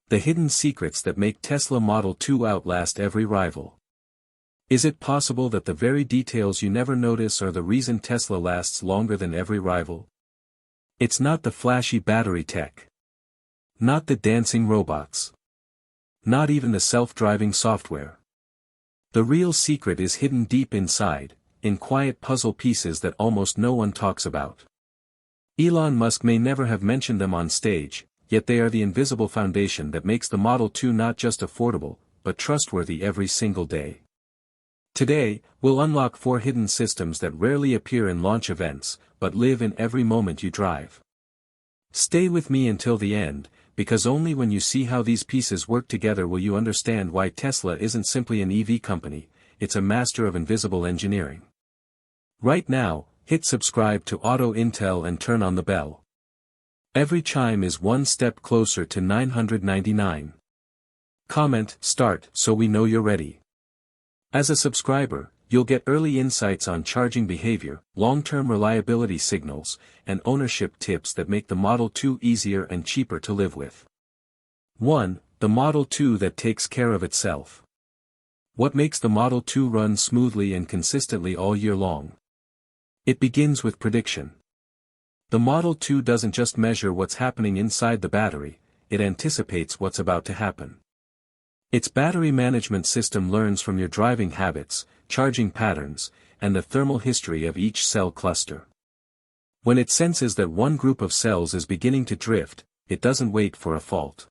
The hidden secrets that make Tesla Model 2 outlast every rival. Is it possible that the very details you never notice are the reason Tesla lasts longer than every rival? It's not the flashy battery tech. Not the dancing robots. Not even the self-driving software. The real secret is hidden deep inside, in quiet puzzle pieces that almost no one talks about. Elon Musk may never have mentioned them on stage, yet they are the invisible foundation that makes the Model 2 not just affordable, but trustworthy every single day. Today, we'll unlock 4 hidden systems that rarely appear in launch events, but live in every moment you drive. Stay with me until the end, because only when you see how these pieces work together will you understand why Tesla isn't simply an EV company, it's a master of invisible engineering. Right now, hit subscribe to Auto Intel and turn on the bell. Every chime is one step closer to 999. Comment start so we know you're ready. As a subscriber, you'll get early insights on charging behavior, long-term reliability signals, and ownership tips that make the Model 2 easier and cheaper to live with. 1. The Model 2 that takes care of itself. What makes the Model 2 run smoothly and consistently all year long? It begins with prediction. The Model 2 doesn't just measure what's happening inside the battery, it anticipates what's about to happen. Its battery management system learns from your driving habits, charging patterns, and the thermal history of each cell cluster. When it senses that one group of cells is beginning to drift, it doesn't wait for a fault.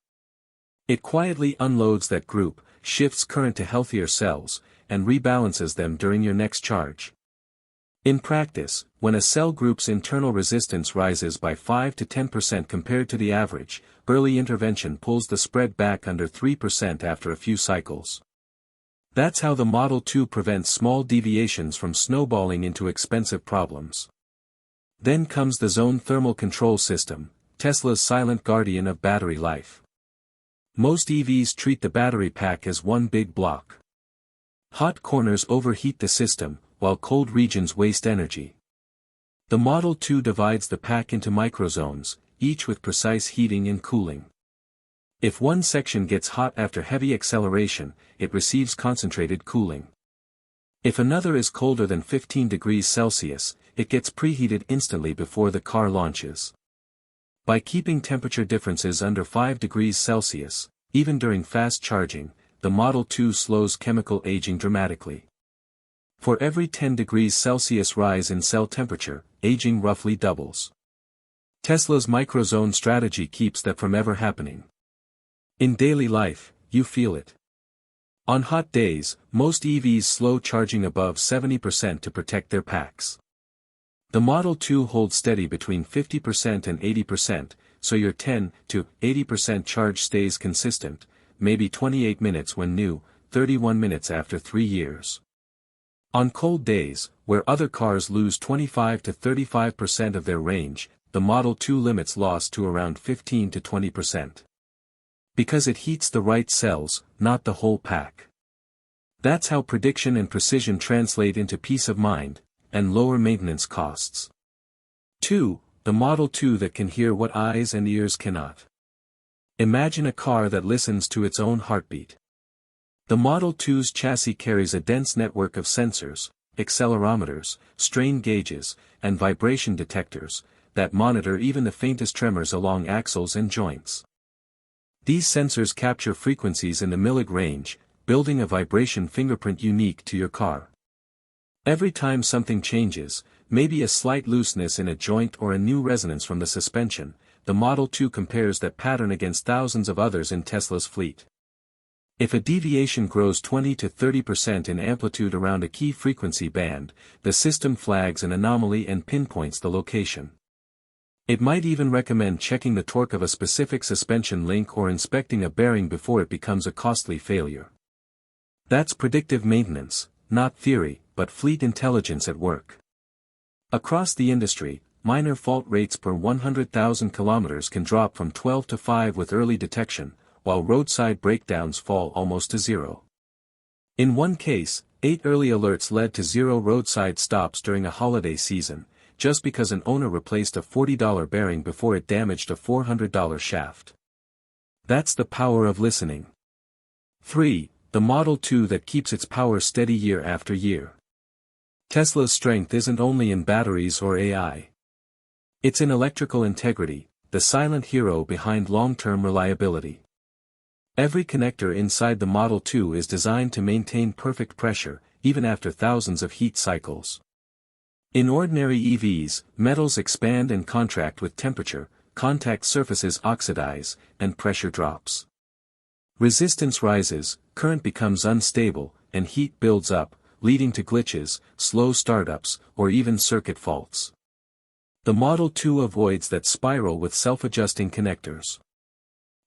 It quietly unloads that group, shifts current to healthier cells, and rebalances them during your next charge. In practice, when a cell group's internal resistance rises by 5 to 10% compared to the average, early intervention pulls the spread back under 3% after a few cycles. That's how the Model 2 prevents small deviations from snowballing into expensive problems. Then comes the Zone Thermal Control System, Tesla's silent guardian of battery life. Most EVs treat the battery pack as one big block. Hot corners overheat the system, while cold regions waste energy. The Model 2 divides the pack into microzones, each with precise heating and cooling. If one section gets hot after heavy acceleration, it receives concentrated cooling. If another is colder than 15 degrees Celsius, it gets preheated instantly before the car launches. By keeping temperature differences under 5 degrees Celsius, even during fast charging, the Model 2 slows chemical aging dramatically. For every 10 degrees Celsius rise in cell temperature, aging roughly doubles. Tesla's microzone strategy keeps that from ever happening. In daily life, you feel it. On hot days, most EVs slow charging above 70% to protect their packs. The Model 2 holds steady between 50% and 80%, so your 10 to 80% charge stays consistent, maybe 28 minutes when new, 31 minutes after 3 years. On cold days, where other cars lose 25 to 35% of their range, the Model 2 limits loss to around 15 to 20%. Because it heats the right cells, not the whole pack. That's how prediction and precision translate into peace of mind, and lower maintenance costs. 2. The Model 2 that can hear what eyes and ears cannot. Imagine a car that listens to its own heartbeat. The Model 2's chassis carries a dense network of sensors, accelerometers, strain gauges, and vibration detectors, that monitor even the faintest tremors along axles and joints. These sensors capture frequencies in the millig range, building a vibration fingerprint unique to your car. Every time something changes, maybe a slight looseness in a joint or a new resonance from the suspension, the Model 2 compares that pattern against thousands of others in Tesla's fleet. If a deviation grows 20 to 30% in amplitude around a key frequency band, the system flags an anomaly and pinpoints the location. It might even recommend checking the torque of a specific suspension link or inspecting a bearing before it becomes a costly failure. That's predictive maintenance, not theory, but fleet intelligence at work. Across the industry, minor fault rates per 100,000 kilometers can drop from 12 to 5 with early detection, while roadside breakdowns fall almost to zero. In one case, 8 early alerts led to 0 roadside stops during a holiday season, just because an owner replaced a $40 bearing before it damaged a $400 shaft. That's the power of listening. 3. The Model 2 that keeps its power steady year after year. Tesla's strength isn't only in batteries or AI. It's in electrical integrity, the silent hero behind long-term reliability. Every connector inside the Model 2 is designed to maintain perfect pressure, even after thousands of heat cycles. In ordinary EVs, metals expand and contract with temperature, contact surfaces oxidize, and pressure drops. Resistance rises, current becomes unstable, and heat builds up, leading to glitches, slow startups, or even circuit faults. The Model 2 avoids that spiral with self-adjusting connectors.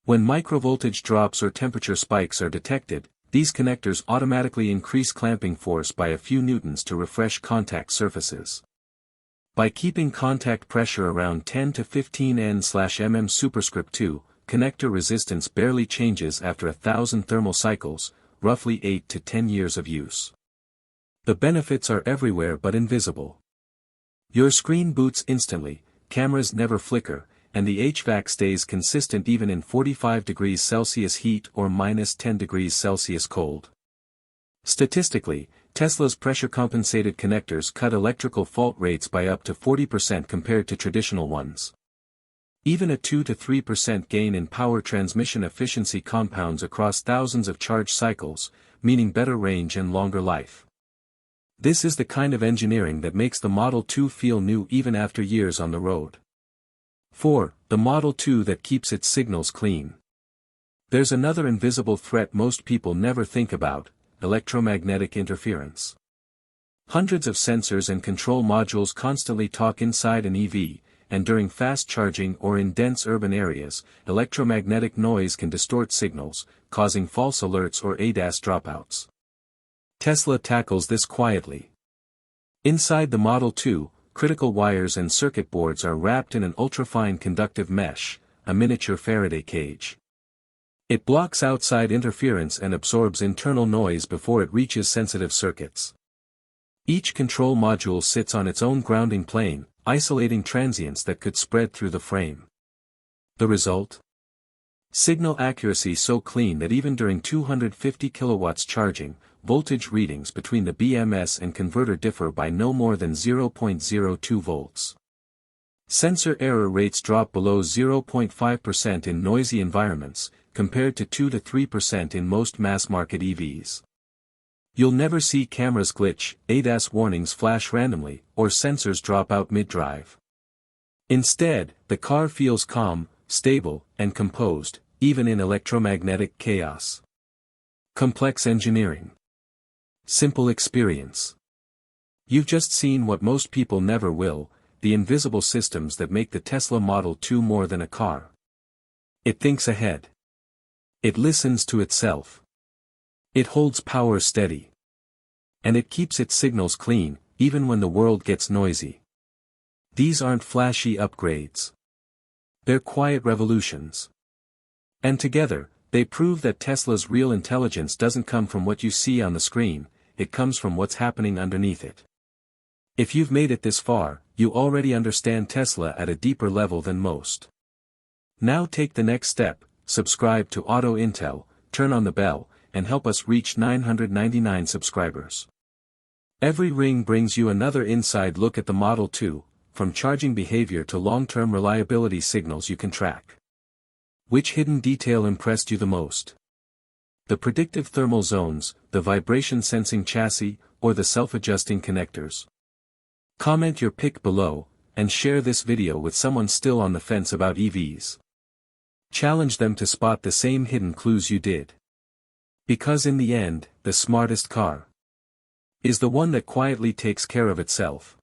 When microvoltage drops or temperature spikes are detected, these connectors automatically increase clamping force by a few newtons to refresh contact surfaces. By keeping contact pressure around 10 to 15 N/mm superscript 2, connector resistance barely changes after 1,000 thermal cycles, roughly 8 to 10 years of use. The benefits are everywhere but invisible. Your screen boots instantly, cameras never flicker, and the HVAC stays consistent even in 45 degrees Celsius heat or minus 10 degrees Celsius cold. Statistically, Tesla's pressure-compensated connectors cut electrical fault rates by up to 40% compared to traditional ones. Even a 2 to 3% gain in power transmission efficiency compounds across thousands of charge cycles, meaning better range and longer life. This is the kind of engineering that makes the Model 2 feel new even after years on the road. 4. The Model 2 that keeps its signals clean. There's another invisible threat most people never think about: electromagnetic interference. Hundreds of sensors and control modules constantly talk inside an EV, and during fast charging or in dense urban areas, electromagnetic noise can distort signals, causing false alerts or ADAS dropouts. Tesla tackles this quietly. Inside the Model 2, critical wires and circuit boards are wrapped in an ultrafine conductive mesh, a miniature Faraday cage. It blocks outside interference and absorbs internal noise before it reaches sensitive circuits. Each control module sits on its own grounding plane, isolating transients that could spread through the frame. The result? Signal accuracy so clean that even during 250 kilowatts charging, voltage readings between the BMS and converter differ by no more than 0.02 volts. Sensor error rates drop below 0.5% in noisy environments, compared to 2 to 3% in most mass-market EVs. You'll never see cameras glitch, ADAS warnings flash randomly, or sensors drop out mid-drive. Instead, the car feels calm, stable, and composed, even in electromagnetic chaos. Complex engineering. Simple experience. You've just seen what most people never will: the invisible systems that make the Tesla Model 2 more than a car. It thinks ahead. It listens to itself. It holds power steady. And it keeps its signals clean, even when the world gets noisy. These aren't flashy upgrades. They're quiet revolutions. And together, they prove that Tesla's real intelligence doesn't come from what you see on the screen, it comes from what's happening underneath it. If you've made it this far, you already understand Tesla at a deeper level than most. Now take the next step: subscribe to Auto Intel, turn on the bell, and help us reach 999 subscribers. Every ring brings you another inside look at the Model 2, from charging behavior to long-term reliability signals you can track. Which hidden detail impressed you the most? The predictive thermal zones, the vibration-sensing chassis, or the self-adjusting connectors? Comment your pick below, and share this video with someone still on the fence about EVs. Challenge them to spot the same hidden clues you did. Because in the end, the smartest car is the one that quietly takes care of itself.